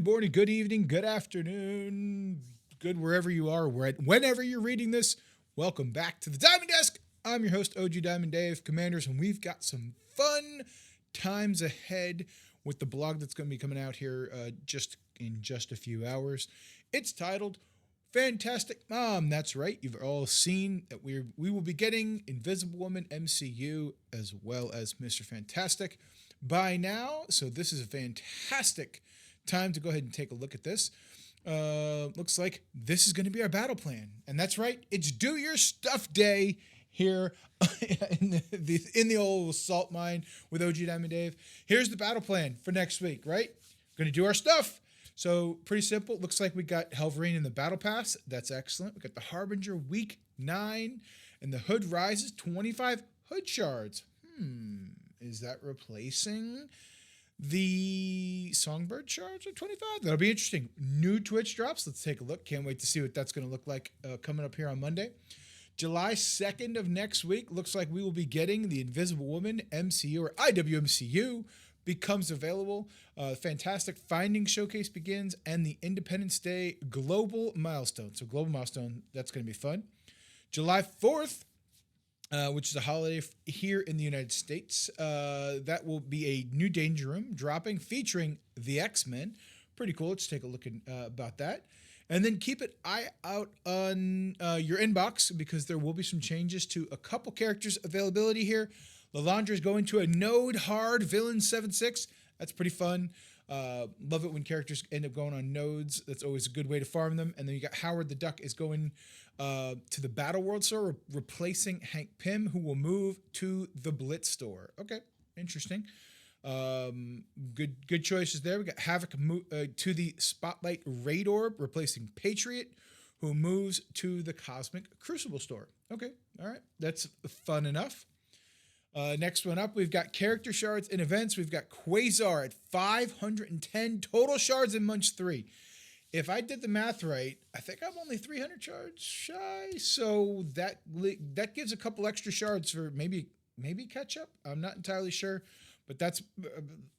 morning, good evening, good afternoon, good wherever you are, whenever you're reading this. Welcome back to the Diamond Desk. I'm your host, OG Diamond Dave, Commanders, and we've got some fun times ahead with the blog that's going to be coming out here just a few hours. It's titled Fantastic Mom. That's right. You've all seen that we will be getting Invisible Woman MCU as well as Mr. Fantastic by now. So this is a fantastic time to go ahead and take a look at this. Looks like this is going to be our battle plan. And that's right. It's Do Your Stuff Day here in the old salt mine with OG Diamond Dave. Here's the battle plan for next week, right? Going to do our stuff. So pretty simple. Looks like we got Helverine in the Battle Pass. That's excellent. We got the Harbinger Week 9 and the Hood Rises 25 Hood Shards. Is that replacing the Songbird Shards at 25? That'll be interesting. New Twitch drops. Let's take a look. Can't wait to see what that's going to look like coming up here on Monday. July 2nd of next week, looks like we will be getting the Invisible Woman MCU or IWMCU becomes available. Fantastic Finding Showcase begins and the Independence Day Global Milestone. So Global Milestone, that's going to be fun. July 4th, which is a holiday here in the United States. That will be a new Danger Room dropping featuring the X-Men. Pretty cool. Let's take a look about that. And then keep an eye out on your inbox because there will be some changes to a couple characters' availability here. Lalandra is going to a node hard villain 7/6. That's pretty fun. Love it when characters end up going on nodes. That's always a good way to farm them. And then you got Howard the Duck is going to the Battle World store, replacing Hank Pym, who will move to the Blitz store. Okay, interesting. Good choices there. We got Havoc to the Spotlight Raid Orb, replacing Patriot, who moves to the Cosmic Crucible store. Okay, all right, that's fun enough. Next one up, we've got character shards and events. We've got Quasar at 510 total shards in Munch 3. If I did the math right, I think I'm only 300 shards shy. So that gives a couple extra shards for maybe catch up. I'm not entirely sure, but that's,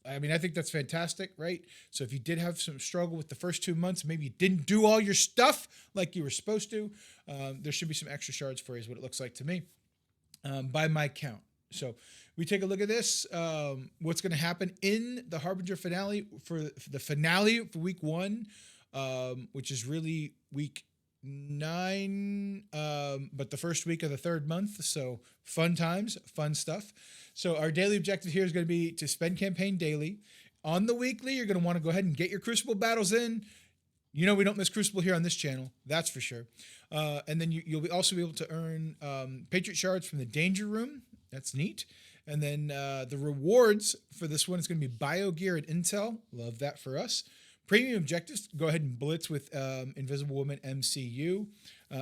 I think that's fantastic, right? So if you did have some struggle with the first 2 months, maybe you didn't do all your stuff like you were supposed to, there should be some extra shards for you is what it looks like to me, by my count. So we take a look at this, what's going to happen in the Harbinger Finale for the finale for week 1, which is really week 9, but the first week of the 3rd month. So fun times, fun stuff. So our daily objective here is going to be to spend campaign daily. On the weekly, you're going to want to go ahead and get your Crucible battles in. You know we don't miss Crucible here on this channel, that's for sure. And then you'll also be able to earn Patriot Shards from the Danger Room. That's neat. And then the rewards for this one is going to be BioGear and Intel. Love that for us. Premium objectives, go ahead and blitz with Invisible Woman MCU.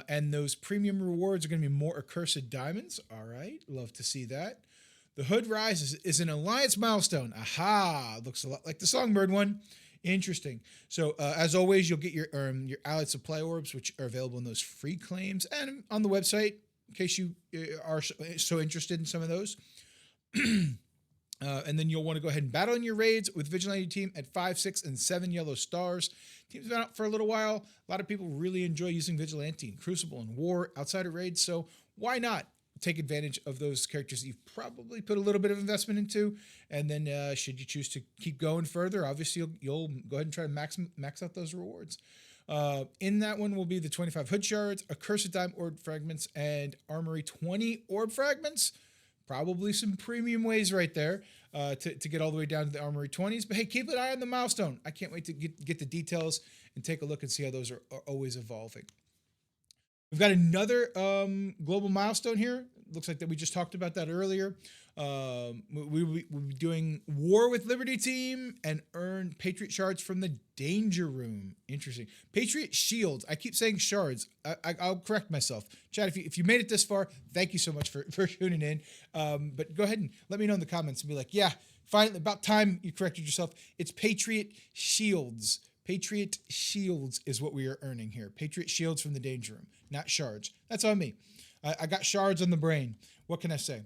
And those premium rewards are going to be more Accursed Diamonds. All right, love to see that. The Hood Rise is an Alliance milestone. Aha, looks a lot like the Songbird one. Interesting. So as always, you'll get your Allied Supply Orbs, which are available in those free claims and on the website, in case you are so interested in some of those. And then you'll want to go ahead and battle in your raids with Vigilante team at 5, 6, and 7 yellow stars. Team's been out for a little while. A lot of people really enjoy using Vigilante and Crucible and War outside of raids, so why not take advantage of those characters that you've probably put a little bit of investment into, and then should you choose to keep going further, obviously you'll go ahead and try to max out those rewards. In that one will be the 25 Hood Shards, Accursed Diamond Orb Fragments, and Armory 20 Orb Fragments. Probably some premium ways right there to get all the way down to the Armory 20s. But hey, keep an eye on the milestone. I can't wait to get the details and take a look and see how those are always evolving. We've got another global milestone here. Looks like that we just talked about that earlier. We'll be doing War with Liberty Team and earn Patriot Shards from the Danger Room. Interesting. Patriot Shields. I keep saying shards. I'll correct myself. Chad, if you made it this far, thank you so much for tuning in. But go ahead and let me know in the comments and be like, yeah, finally, about time you corrected yourself. It's Patriot Shields. Patriot Shields is what we are earning here. Patriot Shields from the Danger Room, not shards. That's on me. I got shards on the brain. What can I say?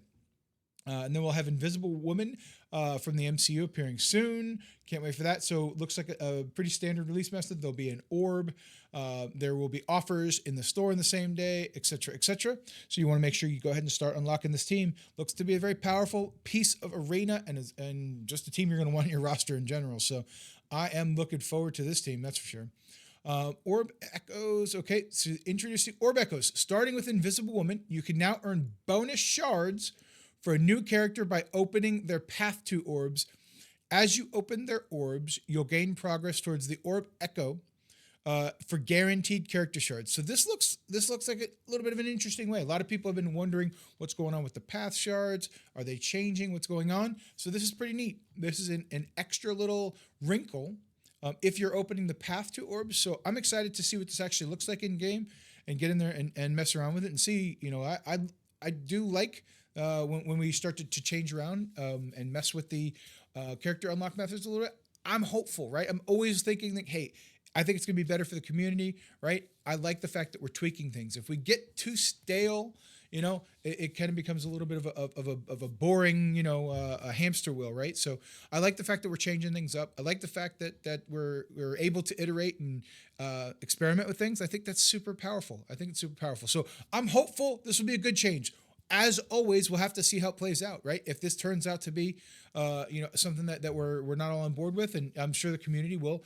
And then we'll have Invisible Woman from the MCU appearing soon. Can't wait for that. So it looks like a pretty standard release method. There'll be an orb. There will be offers in the store in the same day, etc., etc. So you want to make sure you go ahead and start unlocking this team. Looks to be a very powerful piece of arena and just a team you're going to want in your roster in general. So I am looking forward to this team, that's for sure. Orb Echoes. Okay, so introducing Orb Echoes. Starting with Invisible Woman, you can now earn bonus shards for a new character by opening their path to orbs. As you open their orbs, you'll gain progress towards the Orb Echo for guaranteed character shards. So this looks like a little bit of an interesting way. A lot of people have been wondering what's going on with the path shards. Are they changing? What's going on? So this is pretty neat. This is an extra little wrinkle if you're opening the path to orbs. So I'm excited to see what this actually looks like in game and get in there and mess around with it and see. You know, I do like when we start to change around and mess with the character unlock methods a little bit. I'm hopeful, right? I'm always thinking that, hey, I think it's going to be better for the community, right? I like the fact that we're tweaking things. If we get too stale, you know, it kind of becomes a little bit of a boring, you know, a hamster wheel, right? So I like the fact that we're changing things up. I like the fact that we're able to iterate and experiment with things. I think that's super powerful. I think it's super powerful. So I'm hopeful this will be a good change. As always, we'll have to see how it plays out, right? If this turns out to be, you know, something that we're not all on board with, and I'm sure the community will,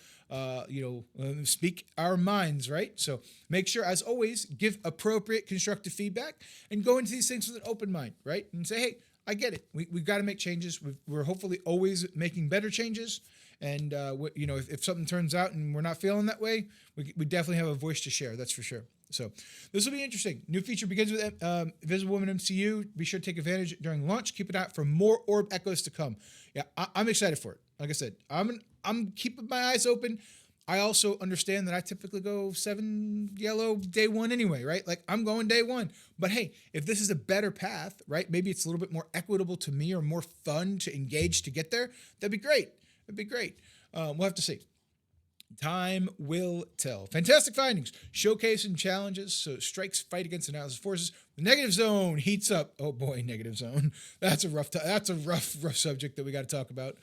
you know, speak our minds, right? So make sure, as always, give appropriate constructive feedback and go into these things with an open mind, right? And say, hey, I get it. We've got to make changes. We're hopefully always making better changes. And, you know, if something turns out and we're not feeling that way, we definitely have a voice to share. That's for sure. So this will be interesting. New feature begins with Invisible Woman MCU. Be sure to take advantage during launch. Keep it out for more Orb Echoes to come. Yeah, I'm excited for it. Like I said, I'm keeping my eyes open. I also understand that I typically go 7 yellow day one anyway, right? Like I'm going day one. But hey, if this is a better path, right? Maybe it's a little bit more equitable to me or more fun to engage to get there. That'd be great. It'd be great. We'll have to see. Time will tell. Fantastic findings. Showcase and challenges. So Strike's fight against analysis forces. The negative zone heats up. Oh boy, negative zone. That's a rough subject that we got to talk about.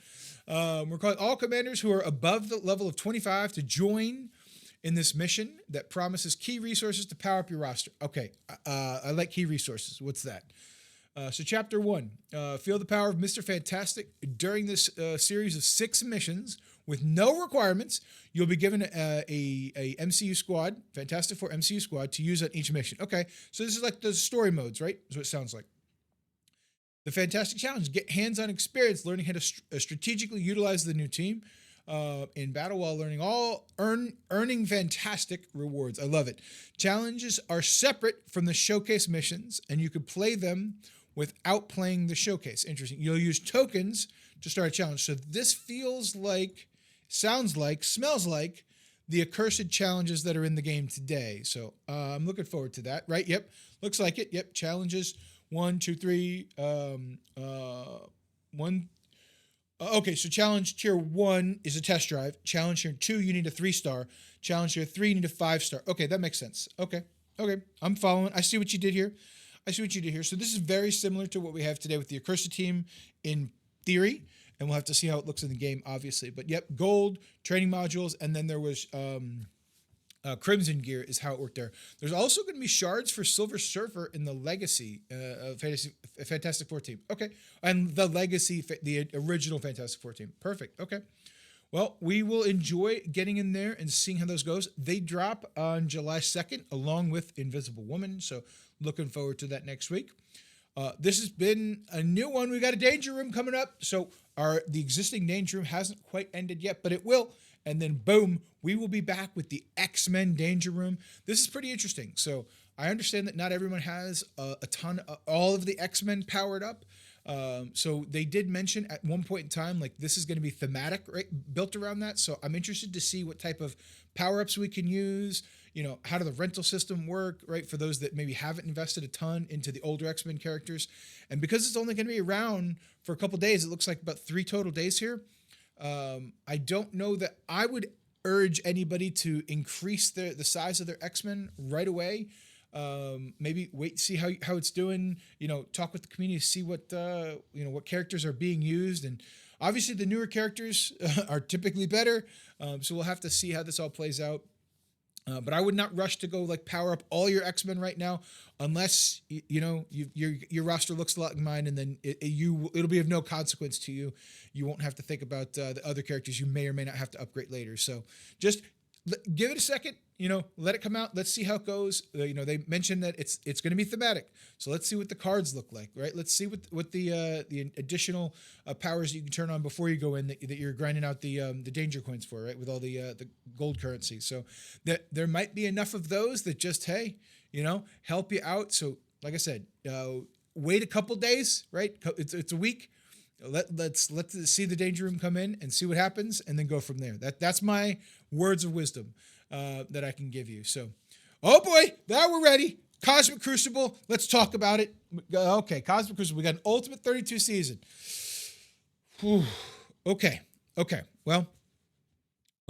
We're calling all commanders who are above the level of 25 to join in this mission that promises key resources to power up your roster. Okay, I like key resources. What's that? So Chapter 1, feel the power of Mr. Fantastic. During this series of 6 missions with no requirements, you'll be given a MCU squad, Fantastic Four MCU squad, to use on each mission. Okay, so this is like the story modes, right? That's what it sounds like. The Fantastic Challenge, get hands-on experience learning how to strategically utilize the new team in battle while earning fantastic rewards. I love it. Challenges are separate from the showcase missions, and you can play them without playing the showcase. Interesting. You'll use tokens to start a challenge. So this feels like, sounds like, smells like the accursed challenges that are in the game today. So I'm looking forward to that, right? Yep. Looks like it. Yep. Challenges 1, 2, 3. Okay, so challenge tier 1 is a test drive. Challenge tier 2, you need a 3-star. Challenge tier 3, you need a 5-star. Okay, that makes sense. Okay, I'm following. I see what you did here. So this is very similar to what we have today with the Accursed team in theory, and we'll have to see how it looks in the game, obviously. But yep, gold, training modules, and then there was Crimson gear is how it worked there. There's also going to be shards for Silver Surfer in the Legacy Fantastic Four team. Okay, and the Legacy, the original Fantastic Four team. Perfect. Okay. Well, we will enjoy getting in there and seeing how those goes. They drop on July 2nd along with Invisible Woman, so looking forward to that next week. This has been a new one. We got a Danger Room coming up, so the existing Danger Room hasn't quite ended yet, but it will. And then boom, we will be back with the X-Men Danger Room. This is pretty interesting. So I understand that not everyone has a ton, all of the X-Men powered up. So they did mention at one point in time, like this is going to be thematic, right? Built around that. So I'm interested to see what type of power-ups we can use. You know, how do the rental system work, right? For those that maybe haven't invested a ton into the older X-Men characters. And because it's only going to be around for a couple days, it looks like about 3 total days here. I don't know that I would urge anybody to increase the size of their X-Men right away. Maybe wait, see how it's doing. Talk with the community, see what what characters are being used, and obviously the newer characters are typically better. So we'll have to see how this all plays out. But I would not rush to go like power up all your X-Men right now, unless your roster looks a lot like mine, and then it'll be of no consequence to you. You won't have to think about the other characters you may or may not have to upgrade later. So just give it a second. Let it come out. Let's see how it goes. They mentioned that it's going to be thematic. So let's see what the cards look like, right? Let's see what the additional powers you can turn on before you go in that you're grinding out the danger coins for, right? With all the gold currency. So that there might be enough of those that just, hey, help you out. So like I said, wait a couple days, right? It's a week. Let's see the danger room come in and see what happens, and then go from there. That's my words of wisdom that I can give you. So, oh boy, now we're ready. Cosmic Crucible. Let's talk about it. Okay, Cosmic Crucible. We got an Ultimate 32 season. Whew. Okay. Well,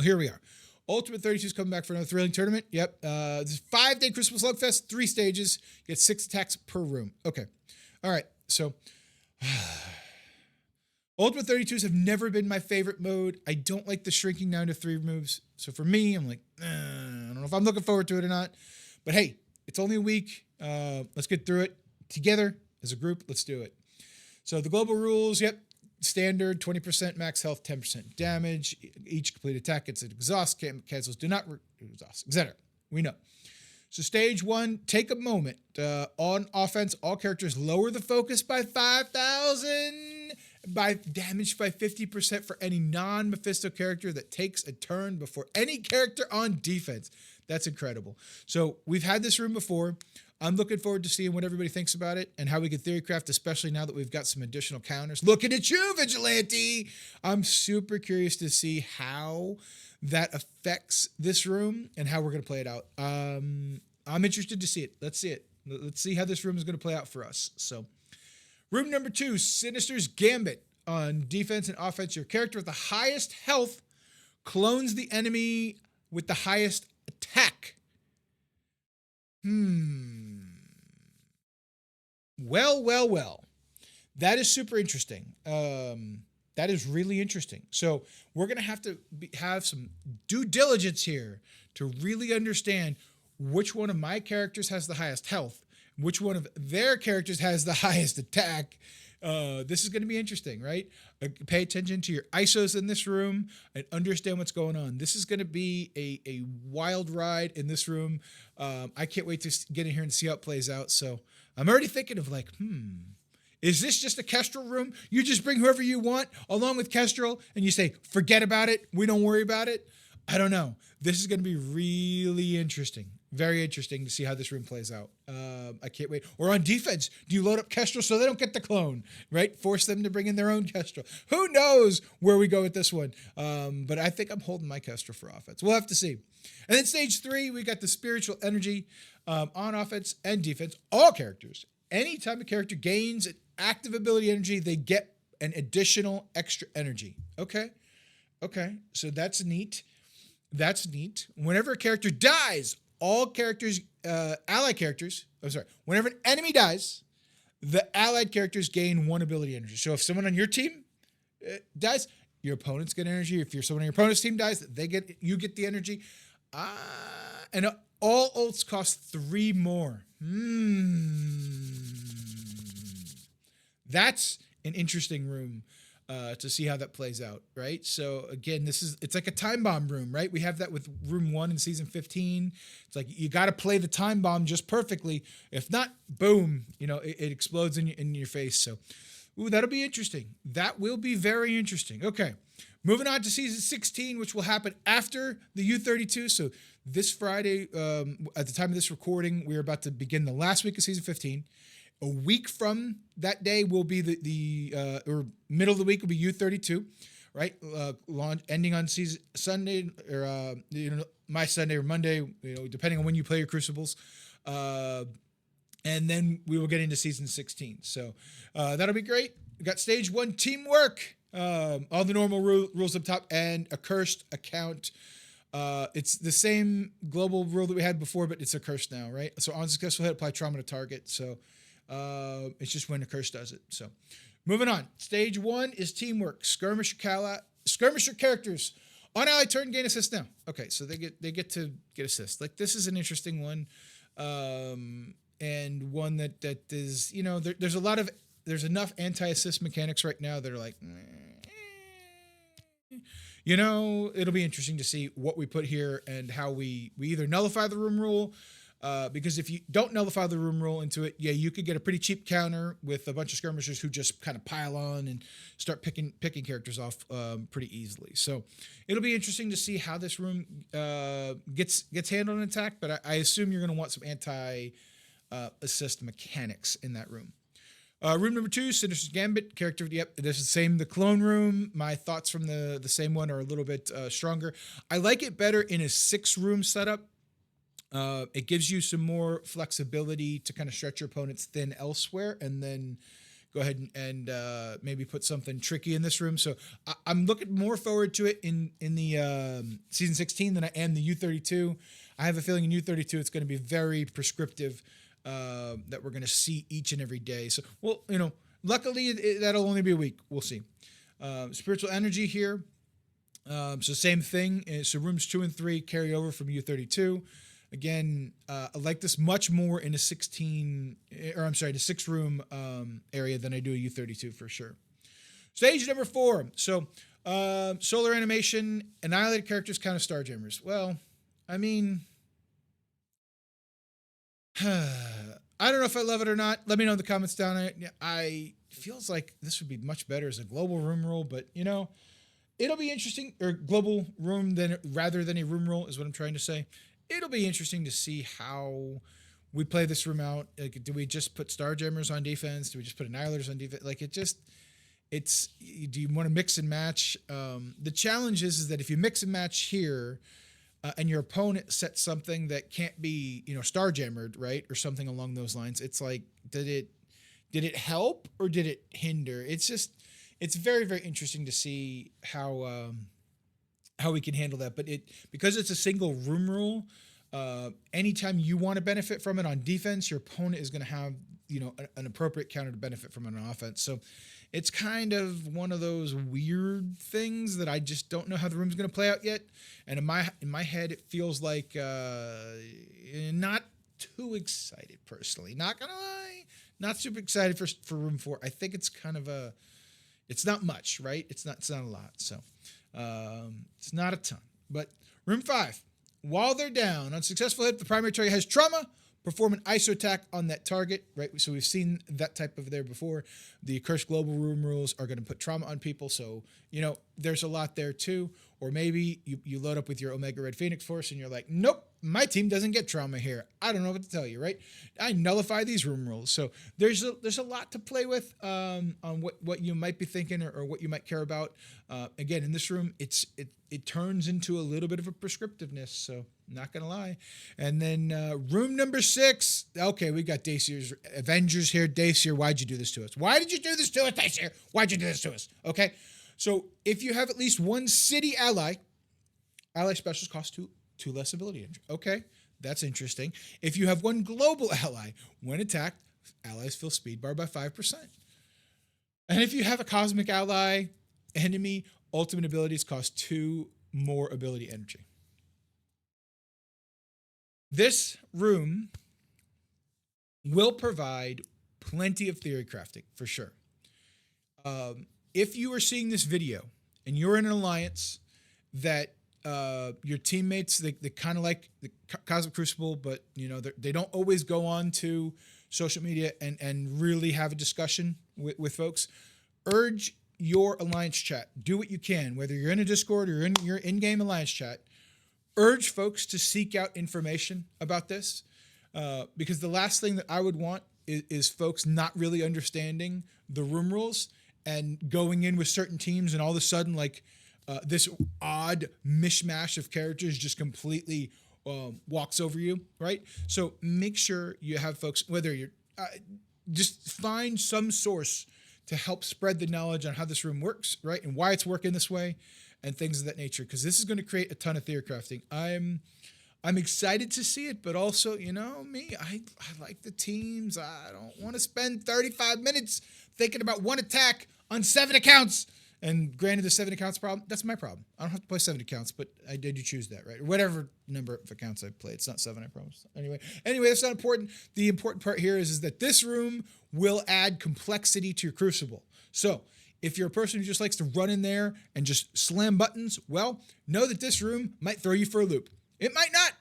here we are. Ultimate 32 is coming back for another thrilling tournament. Yep. This is 5-day Crucible Slugfest, 3 stages. You get 6 attacks per room. Okay. All right. So. Ultimate 32s have never been my favorite mode. I don't like the shrinking down to 3 moves. So for me, I'm like, I don't know if I'm looking forward to it or not. But hey, it's only a week. Let's get through it together as a group. Let's do it. So the global rules, yep. Standard, 20% max health, 10% damage. Each complete attack gets an exhaust, cancels, do not exhaust, etc. We know. So stage 1, take a moment. On offense, all characters lower the focus by 5,000. By damage by 50% for any non-Mephisto character that takes a turn before any character on defense. That's incredible. So we've had this room before. I'm looking forward to seeing what everybody thinks about it and how we can theory craft, especially now that we've got some additional counters. Looking at you, Vigilante! I'm super curious to see how that affects this room and how we're going to play it out. I'm interested to see it. Let's see it. Let's see how this room is going to play out for us. So, room number 2, Sinister's Gambit. On defense and offense, your character with the highest health clones the enemy with the highest attack. Well. That is super interesting. That is really interesting. So we're going to have to have some due diligence here to really understand which one of my characters has the highest health, which one of their characters has the highest attack. This is going to be interesting, right? Pay attention to your ISOs in this room and understand what's going on. This is going to be a wild ride in this room. I can't wait to get in here and see how it plays out. So I'm already thinking of like, is this just a Kestrel room? You just bring whoever you want along with Kestrel and you say, forget about it. We don't worry about it. I don't know. This is going to be really interesting. Very interesting to see how this room plays out. I can't wait. Or on defense, do you load up Kestrel so they don't get the clone, right? Force them to bring in their own Kestrel. Who knows where we go with this one? But I think I'm holding my Kestrel for offense. We'll have to see. And then stage 3, we got the spiritual energy on offense and defense. All characters. Anytime a character gains an active ability energy, they get an additional extra energy. Okay. So that's neat. Whenever a character dies, all characters, whenever an enemy dies, the allied characters gain 1 ability energy. So if someone on your team dies, your opponents get energy. If someone on your opponent's team dies, you get the energy. And all ults cost 3 more. That's an interesting room to see how that plays out, right? So again, it's like a time bomb room, right? We have that with room 1 in season 15. It's like you got to play the time bomb just perfectly. If not, boom, it explodes in your face. So, that'll be interesting. That will be very interesting. Okay, moving on to season 16, which will happen after the U32. So this Friday, at the time of this recording, we're about to begin the last week of season 15. A week from that day will be or middle of the week will be U32, right? Ending on season Sunday or my Sunday or Monday, depending on when you play your Crucibles, and then we will get into season 16. So that'll be great. We got stage 1 teamwork, all the normal rules up top, and a cursed account. It's the same global rule that we had before, but it's a curse now, right? So on successful hit, apply trauma to target. So it's just when a curse does it. So moving on. Stage 1 is teamwork. Skirmisher characters on ally turn gain assist now. Okay, so they get to get assist. Like this is an interesting one, and one that is, you know, there's enough anti-assist mechanics right now that are like, you know, it'll be interesting to see what we put here and how we either nullify the room rule, because if you don't nullify the room rule into it, yeah, you could get a pretty cheap counter with a bunch of skirmishers who just kind of pile on and start picking characters off pretty easily. So it'll be interesting to see how this room gets handled in attack, but I assume you're going to want some anti-assist mechanics in that room. Room number 2, Sinister's Gambit character. Yep, this is the same. The clone room. My thoughts from the same one are a little bit stronger. I like it better in a 6-room setup. It gives you some more flexibility to kind of stretch your opponents thin elsewhere, and then go ahead and maybe put something tricky in this room. So I'm looking more forward to it in the season 16 than I am the U32. I have a feeling in U32 it's going to be very prescriptive. That we're going to see each and every day. So, well, you know, luckily that'll only be a week. We'll see. Spiritual energy here. So same thing. So rooms 2 and 3 carry over from U32. Again, I like this much more in a 6-room area than I do a U32 for sure. Stage number 4. So, solar animation, annihilated characters, kind of Starjammers. Well, I mean, I don't know if I love it or not. Let me know in the comments down there. I feels like this would be much better as a global room rule, but you know, it'll be interesting, or global room rather than a room rule is what I'm trying to say. It'll be interesting to see how we play this room out. Like, do we just put Starjammers on defense? Do we just put Annihilators on defense? Like do you want to mix and match? The challenge is that if you mix and match here, and your opponent sets something that can't be, you know, Starjammered, right, or something along those lines, it's like, did it help or did it hinder? It's very, very interesting to see how we can handle that. But because it's a single room rule, anytime you want to benefit from it on defense, your opponent is going to have, you know, an appropriate counter to benefit from it on offense. So it's kind of one of those weird things that I just don't know how the room's going to play out yet. And in my head, it feels like not too excited personally. Not gonna lie, not super excited for room 4. I think it's kind of it's not much, right? It's not a lot. So it's not a ton. But room 5, while they're down on successful hit, the primary target has trauma. Perform an ISO attack on that target, right? So we've seen that type of there before. The Cursed Global Room rules are going to put trauma on people. So, you know, there's a lot there too. Or maybe you load up with your Omega Red Phoenix Force and you're like, nope, my team doesn't get trauma here. I don't know what to tell you, right? I nullify these room rules. So there's a lot to play with on what you might be thinking or what you might care about. Again, in this room, it turns into a little bit of a prescriptiveness. So not going to lie. And then room number 6. Okay, we got Dacier's Avengers here. Dacier, why'd you do this to us? Why did you do this to us, Dacier? Why'd you do this to us? Okay. So if you have at least one city ally specials cost 2 less ability energy. Okay, that's interesting. If you have one global ally, when attacked, allies fill speed bar by 5%. And if you have a cosmic ally enemy, ultimate abilities cost 2 more ability energy. This room will provide plenty of theory crafting for sure. If you are seeing this video and you're in an alliance that your teammates, they kind of like the Cosmic Crucible, but you know they don't always go on to social media and really have a discussion with folks, urge your alliance chat. Do what you can, whether you're in a Discord or in your in-game alliance chat. Urge folks to seek out information about this, because the last thing that I would want is folks not really understanding the room rules and going in with certain teams and all of a sudden like this odd mishmash of characters just completely walks over you, right? So make sure you have folks, whether you're just find some source to help spread the knowledge on how this room works, right, and why it's working this way, and things of that nature. Because this is going to create a ton of theory crafting. I'm excited to see it, but also, you know, I like the teams. I don't want to spend 35 minutes thinking about one attack on 7 accounts. And granted, the 7 accounts problem, that's my problem. I don't have to play 7 accounts, but I did choose that, right? Or whatever number of accounts I play. It's not 7, I promise. Anyway, that's not important. The important part here is that this room will add complexity to your Crucible. So if you're a person who just likes to run in there and just slam buttons, well, know that this room might throw you for a loop. It might not,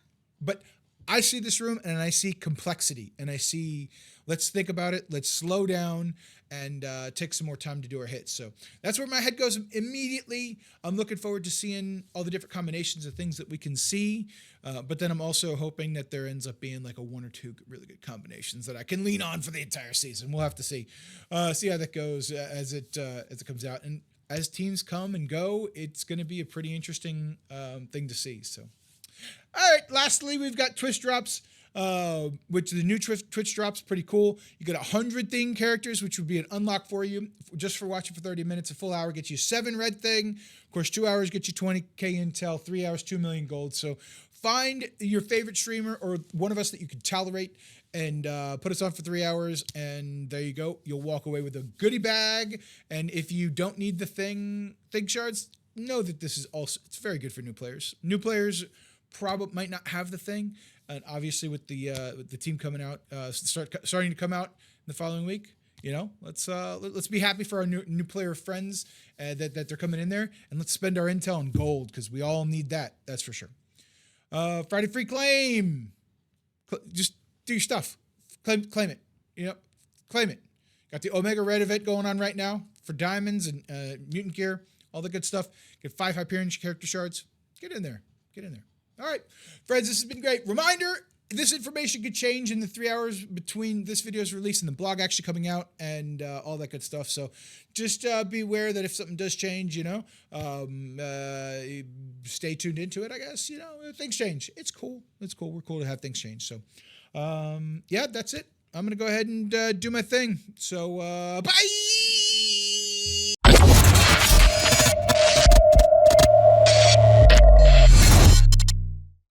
but I see this room and I see complexity, and I see, let's think about it, let's slow down and take some more time to do our hits. So that's where my head goes immediately. I'm looking forward to seeing all the different combinations of things that we can see, but then I'm also hoping that there ends up being like a 1 or 2 really good combinations that I can lean on for the entire season. We'll have to see how that goes as it comes out. And as teams come and go, it's going to be a pretty interesting thing to see. So. All right, lastly, we've got Twitch drops, which the new Twitch drops, pretty cool. You get 100 theme characters, which would be an unlock for you just for watching for 30 minutes. A full hour gets you 7 red thing. Of course, 2 hours gets you 20K intel, 3 hours, 2 million gold. So find your favorite streamer or one of us that you can tolerate and put us on for 3 hours, and there you go. You'll walk away with a goodie bag. And if you don't need the thing shards, know that this is also, it's very good for new players. New players probably might not have the thing, and obviously with the team coming out, starting to come out in the following week, you know, let's be happy for our new player friends that they're coming in there, and let's spend our intel on gold because we all need that. That's for sure. Friday free claim, just do your stuff, claim it, you know, claim it. Got the Omega Red event going on right now for diamonds and mutant gear, all the good stuff. Get 5 Hyperion character shards. Get in there. All right, friends, this has been great. Reminder, this information could change in the 3 hours between this video's release and the blog actually coming out and all that good stuff. So just be aware that if something does change, you know, stay tuned into it, I guess. You know, things change. It's cool. We're cool to have things change. So, yeah, that's it. I'm going to go ahead and do my thing. So, bye!